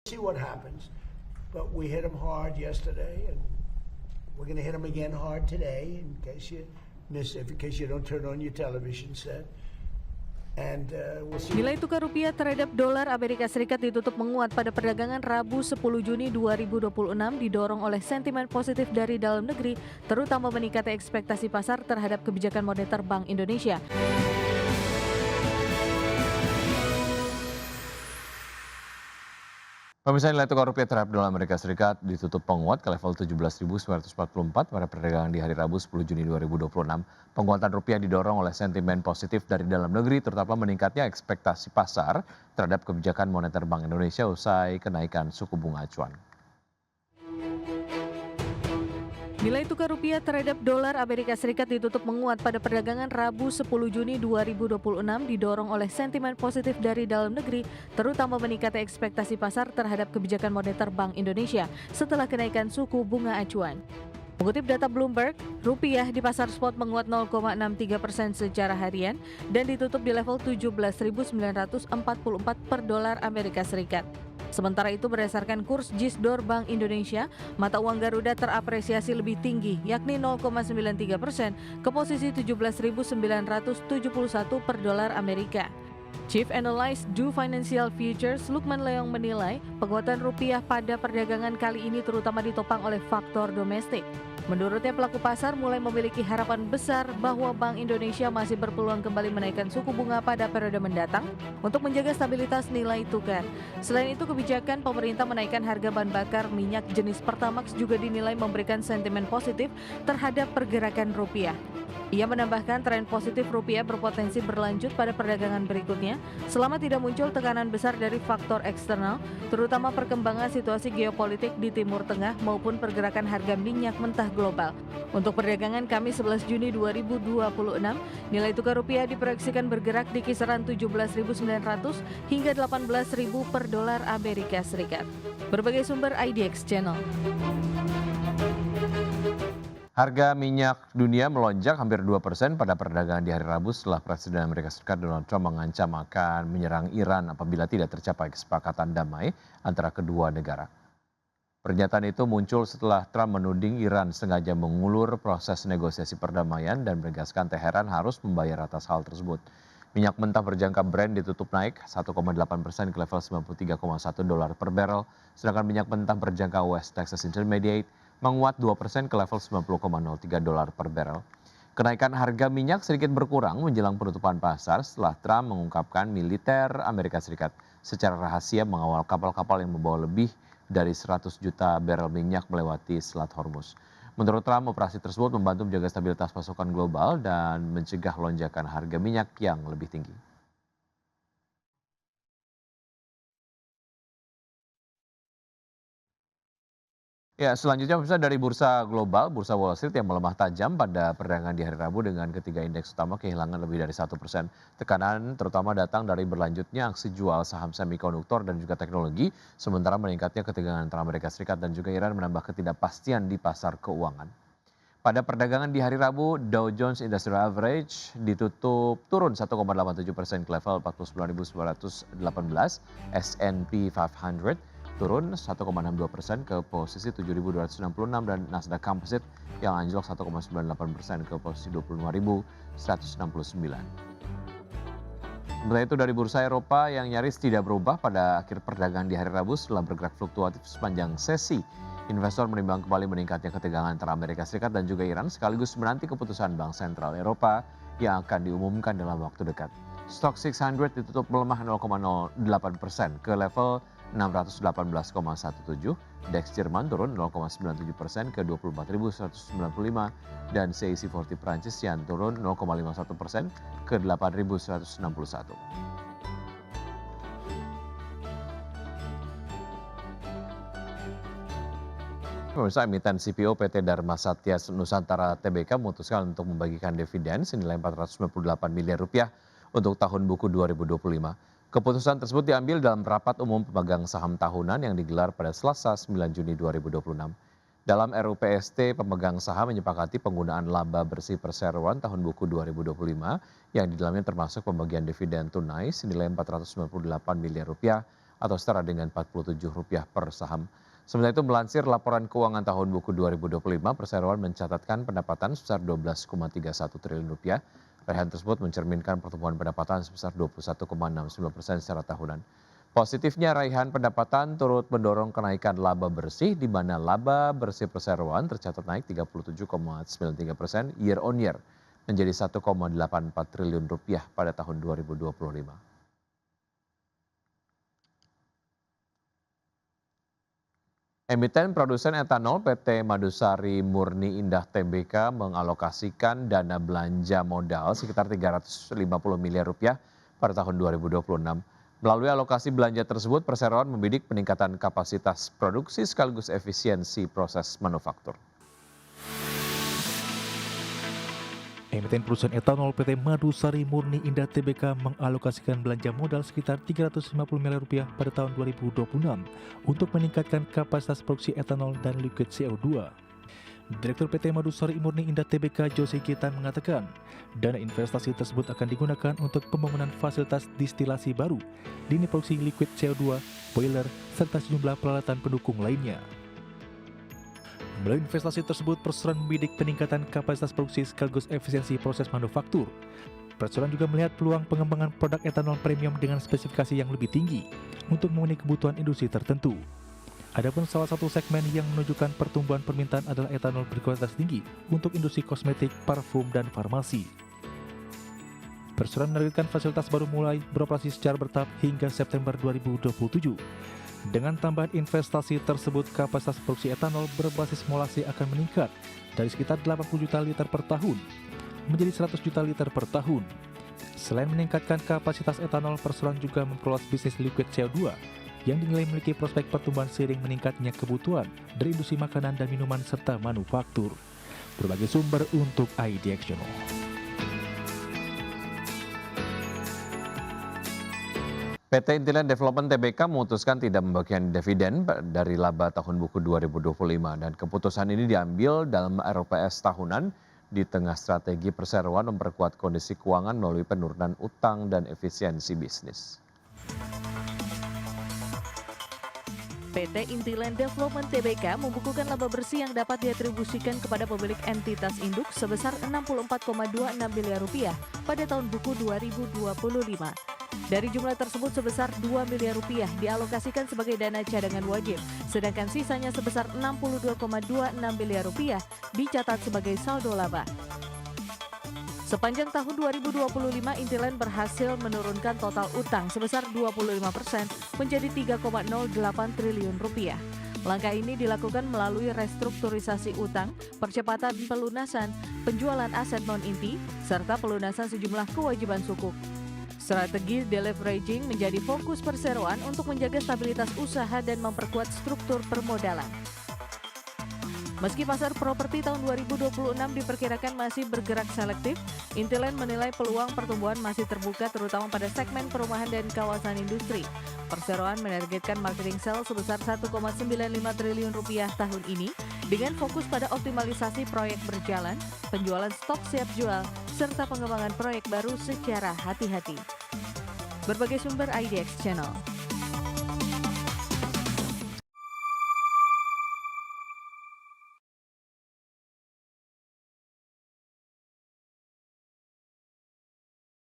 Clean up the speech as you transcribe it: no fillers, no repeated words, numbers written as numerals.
See what happens. But we hit them hard yesterday, and we're going to hit them again hard today in case you miss it, in case you don't turn on your television set. And we'll see. Nilai tukar rupiah terhadap dolar Amerika Serikat ditutup menguat pada perdagangan Rabu 10 Juni 2026 didorong oleh sentimen positif dari dalam negeri, terutama meningkatnya ekspektasi pasar terhadap kebijakan moneter Bank Indonesia. Pemirsa, nilai tukar rupiah terhadap dolar Amerika Serikat ditutup penguat ke level 17.944 pada perdagangan di hari Rabu 10 Juni 2026. Penguatan rupiah didorong oleh sentimen positif dari dalam negeri, terutama meningkatnya ekspektasi pasar terhadap kebijakan moneter Bank Indonesia usai kenaikan suku bunga acuan. Nilai tukar rupiah terhadap dolar Amerika Serikat ditutup menguat pada perdagangan Rabu 10 Juni 2026 didorong oleh sentimen positif dari dalam negeri, terutama meningkatnya ekspektasi pasar terhadap kebijakan moneter Bank Indonesia setelah kenaikan suku bunga acuan. Mengutip data Bloomberg, rupiah di pasar spot menguat 0,63% secara harian dan ditutup di level 17.944 per dolar Amerika Serikat. Sementara itu berdasarkan kurs JISDOR Bank Indonesia, mata uang Garuda terapresiasi lebih tinggi yakni 0,93% ke posisi 17.971 per dolar Amerika. Chief Analyst Do Financial Futures Lukman Leong menilai penguatan rupiah pada perdagangan kali ini terutama ditopang oleh faktor domestik. Menurutnya pelaku pasar mulai memiliki harapan besar bahwa Bank Indonesia masih berpeluang kembali menaikkan suku bunga pada periode mendatang untuk menjaga stabilitas nilai tukar. Selain itu, kebijakan pemerintah menaikkan harga bahan bakar minyak jenis Pertamax juga dinilai memberikan sentimen positif terhadap pergerakan rupiah. Ia menambahkan tren positif rupiah berpotensi berlanjut pada perdagangan berikutnya selama tidak muncul tekanan besar dari faktor eksternal, terutama perkembangan situasi geopolitik di Timur Tengah maupun pergerakan harga minyak mentah global. Untuk perdagangan Kamis 11 Juni 2026, nilai tukar rupiah diproyeksikan bergerak di kisaran 17.900 hingga 18.000 per dolar Amerika Serikat. Berbagai sumber IDX Channel. Harga minyak dunia melonjak hampir 2% pada perdagangan di hari Rabu setelah Presiden Amerika Serikat Donald Trump mengancam akan menyerang Iran apabila tidak tercapai kesepakatan damai antara kedua negara. Pernyataan itu muncul setelah Trump menuding Iran sengaja mengulur proses negosiasi perdamaian dan menegaskan Teheran harus membayar atas hal tersebut. Minyak mentah berjangka Brent ditutup naik 1,8% ke level 93,1 dolar per barrel, sedangkan minyak mentah berjangka West Texas Intermediate menguat 2% ke level 90,03 dolar per barrel. Kenaikan harga minyak sedikit berkurang menjelang penutupan pasar setelah Trump mengungkapkan militer Amerika Serikat secara rahasia mengawal kapal-kapal yang membawa lebih dari 100 juta barel minyak melewati Selat Hormuz. Menurut Trump, operasi tersebut membantu menjaga stabilitas pasokan global dan mencegah lonjakan harga minyak yang lebih tinggi. Ya, selanjutnya pemirsa dari bursa global, bursa Wall Street yang melemah tajam pada perdagangan di hari Rabu dengan ketiga indeks utama kehilangan lebih dari 1%. Tekanan terutama datang dari berlanjutnya aksi jual saham semikonduktor dan juga teknologi, sementara meningkatnya ketegangan antara Amerika Serikat dan juga Iran menambah ketidakpastian di pasar keuangan. Pada perdagangan di hari Rabu, Dow Jones Industrial Average ditutup turun 1,87% ke level 49.918, S&P 500 turun 1,62% ke posisi 7.266 dan Nasdaq Composite yang anjlok 1,98% ke posisi 25.169. Sementara itu dari bursa Eropa yang nyaris tidak berubah pada akhir perdagangan di hari Rabu setelah bergerak fluktuatif sepanjang sesi. Investor menimbang kembali meningkatnya ketegangan antara Amerika Serikat dan juga Iran sekaligus menanti keputusan Bank Sentral Eropa yang akan diumumkan dalam waktu dekat. Stock 600 ditutup melemah 0,08% ke level 618,17, DAX Jerman turun 0,97% ke 24.195 dan CAC 40 Prancis yang turun 0,51% ke 8.161. Pemirsa, emiten CPO PT Dharma Satya Nusantara Tbk memutuskan untuk membagikan dividen senilai Rp498 miliar untuk tahun buku 2025. Keputusan tersebut diambil dalam rapat umum pemegang saham tahunan yang digelar pada Selasa 9 Juni 2026. Dalam RUPST, pemegang saham menyepakati penggunaan laba bersih perseroan tahun buku 2025 yang di dalamnya termasuk pembagian dividen tunai senilai Rp498 miliar atau setara dengan Rp47 per saham. Sementara itu melansir laporan keuangan tahun buku 2025, perseroan mencatatkan pendapatan sebesar Rp12,31 triliun. Raihan tersebut mencerminkan pertumbuhan pendapatan sebesar 21,69% secara tahunan. Positifnya raihan pendapatan turut mendorong kenaikan laba bersih, di mana laba bersih perseroan tercatat naik 37,93% year on year menjadi Rp1,84 triliun pada tahun 2025. Emiten produsen etanol PT Madusari Murni Indah Tbk mengalokasikan dana belanja modal sekitar Rp350 miliar pada tahun 2026. Melalui alokasi belanja tersebut, perseroan membidik peningkatan kapasitas produksi sekaligus efisiensi proses manufaktur. Emiten perusahaan etanol PT Madusari Murni Indah Tbk mengalokasikan belanja modal sekitar Rp350 miliar pada tahun 2026 untuk meningkatkan kapasitas produksi etanol dan liquid CO2. Direktur PT Madusari Murni Indah Tbk Jose Gitan mengatakan, dana investasi tersebut akan digunakan untuk pembangunan fasilitas distilasi baru, lini produksi liquid CO2, boiler, serta sejumlah peralatan pendukung lainnya. Melalui investasi tersebut, perseroan membidik peningkatan kapasitas produksi sekaligus efisiensi proses manufaktur. Perseroan juga melihat peluang pengembangan produk etanol premium dengan spesifikasi yang lebih tinggi untuk memenuhi kebutuhan industri tertentu. Adapun salah satu segmen yang menunjukkan pertumbuhan permintaan adalah etanol berkualitas tinggi untuk industri kosmetik, parfum, dan farmasi. Perseroan menargetkan fasilitas baru mulai beroperasi secara bertahap hingga September 2027. Dengan tambahan investasi tersebut, kapasitas produksi etanol berbasis molase akan meningkat dari sekitar 80 juta liter per tahun menjadi 100 juta liter per tahun. Selain meningkatkan kapasitas etanol, perseroan juga memperluas bisnis liquid CO2 yang dinilai memiliki prospek pertumbuhan seiring meningkatnya kebutuhan dari industri makanan dan minuman serta manufaktur. Berbagai sumber untuk IDX Channel. PT Intiland Development Tbk memutuskan tidak membagikan dividen dari laba tahun buku 2025 dan keputusan ini diambil dalam RPS tahunan di tengah strategi perseroan memperkuat kondisi keuangan melalui penurunan utang dan efisiensi bisnis. PT Intiland Development Tbk membukukan laba bersih yang dapat diatribusikan kepada pemilik entitas induk sebesar Rp64,26 miliar pada tahun buku 2025. Dari jumlah tersebut sebesar Rp2 miliar dialokasikan sebagai dana cadangan wajib, sedangkan sisanya sebesar Rp62,26 miliar dicatat sebagai saldo laba. Sepanjang tahun 2025, Intiland berhasil menurunkan total utang sebesar 25% menjadi Rp3,08 triliun. Langkah ini dilakukan melalui restrukturisasi utang, percepatan pelunasan, penjualan aset non-inti, serta pelunasan sejumlah kewajiban sukuk. Strategi deleveraging menjadi fokus perseroan untuk menjaga stabilitas usaha dan memperkuat struktur permodalan. Meski pasar properti tahun 2026 diperkirakan masih bergerak selektif, Intiland menilai peluang pertumbuhan masih terbuka terutama pada segmen perumahan dan kawasan industri. Perseroan menargetkan marketing sales sebesar Rp1,95 triliun tahun ini dengan fokus pada optimalisasi proyek berjalan, penjualan stok siap jual, serta pengembangan proyek baru secara hati-hati. Berbagai sumber IDX Channel.